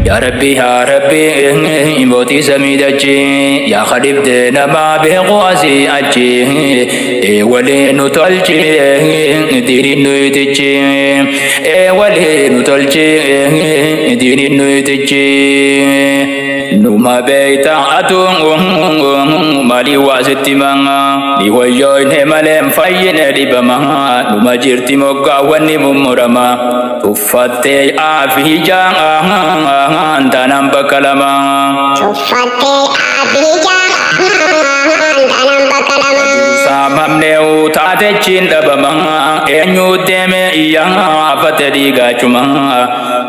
يا ربي يا ربي موتي سميدتي يا خريب دينا ما بقواسي أتي ولي نطلتي ديني نويتي ولي نطلتي ديني نويتي نوما بيتا أتون مالي واسطي مانا لويوين مالم فاين ربما نوما جرتي موكا وني ممرما تفتي آفي جان تنام بكلما تفتي آفي جان تنام بكلما سامم نيو تاتشين دبما إنيو دمي إياه فتري غاچما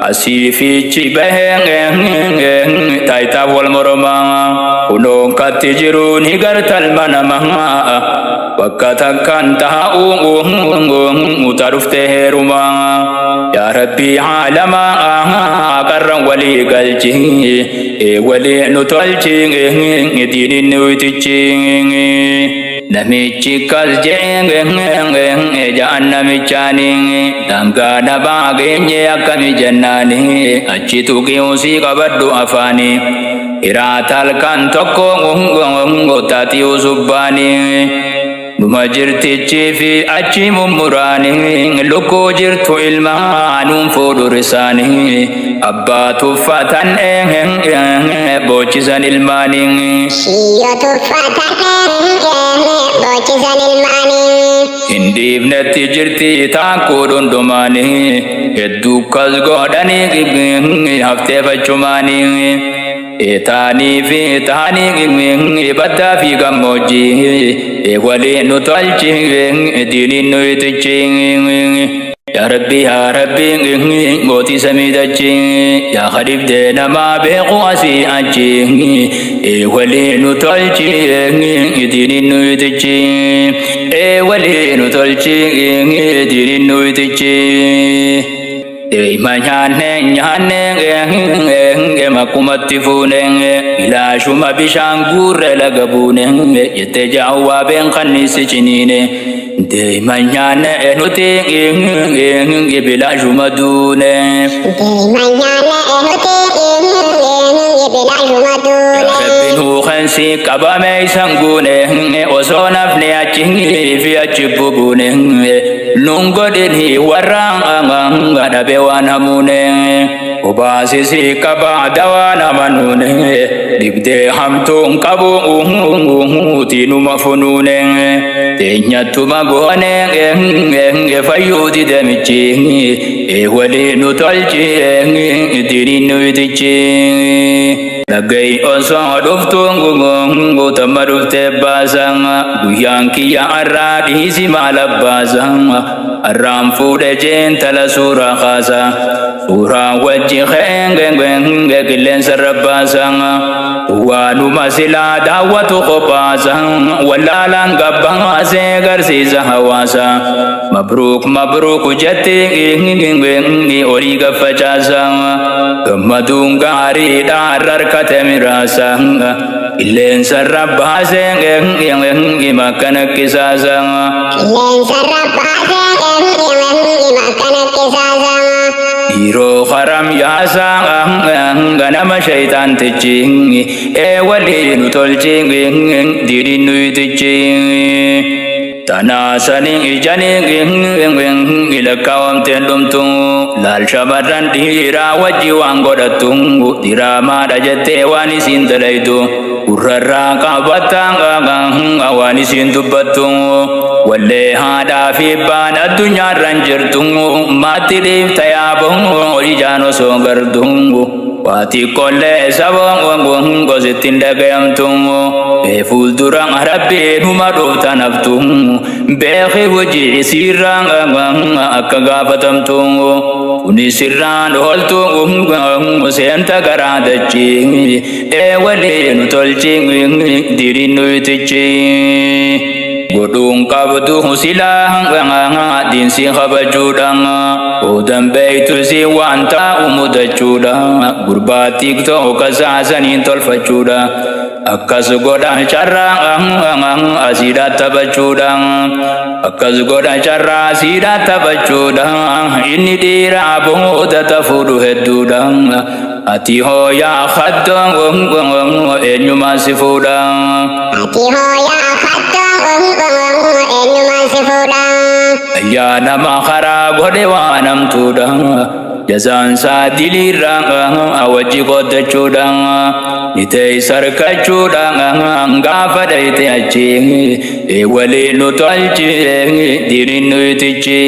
أسيفي چبهن تايتا والمرما ونون كتجرون هجرت المنما وقتا كان تهاو متعرفته رما يا ربي عالما قرن ولي قلجي ولي نتولجي ديني نوتجي namichi kaljeng janna michani danga nabage akami jannani achitu kiusi kabaddu afani iratal kan tokko ngotati usubani numa jirti chifi achi mumurani loko jirtu ilmanum fodu risani abbatu fatan bochisan ilmani shiyatu fatan bochisan ilmani indif nati jirti taku dundumani heddu kas godani hafte fachumani etani fi tani badda fi gamoji wali nutolchi dini nuitichi يا ربي يا ربي موتي سميدتي يا خريب دينا ما بقواسي أجي ولي نتولجي ديني نويتجي ولي نتولجي ديني نويتجي ما نحن makumatti fuune ilaashuma bishaan guurre laga buune jette jaawwaa been kannisi ciniine deeman nyaanne nuti bilaashuma duune rabbinuu kansi qabame isan guune osoo nafne achi fi achi bubuune nungodini warraan dhabe waan hamuune وباسسي كبا دوانا منون دبدي همتون قبو تينو مفنون تينياتو مغوني فيودي دمجي ولي نتالجي ديني نويتجي لغي أصان دفتون تمرفت بازان دويانكي يا أرادي سمال بازان الرام فود جين تلا سورة خاسا سورة وجه خنگ كلن سربازان وانو مسلا دعوة خبازان ولا لنقبان سيغر سيزا حواسا مبروك مبروك جتي أوريغ فجازان كمدون غاري دارر كتمراسا كلن سربازان مكان كسازان كلن سربازان مكان كسازان Hiro haram yasa ganama shaitan tijingi wali nutolchingi diri nuitijingi tanasani ijani ilakawam tendumtungu lal shabaran dira waji wangodatungu dira mada jete wani sindalaitu urara kabatanga awani sindubatungu wale hada fi bana dunya ranjirtungu mati dev tayabungu orijano songardungu wati kolle sabongu gozitinda gayamtungu beful durang rabbi numado tanabtungu behi wuji siranga akagafatamtungu uni sirran holtungu senta garadachi wale nutolchi diri nuitichi Godung kabdu silang din si khabajudang udam baitu si wanta umudachuda gurbatik to kasasanin tolfachuda akas goda charang asida tabachudang akas goda charra asida tabachudang ini dira boda tafudu hedudang ati hoya khaddam enyuma sifuda ati hoya khaddam enyuma sifuda ya nama khara gode wanam tuda jazan sa dilira awaji goda chuda nitay sarka chuda ngafa daite achi e wali no talchi dirin no tichi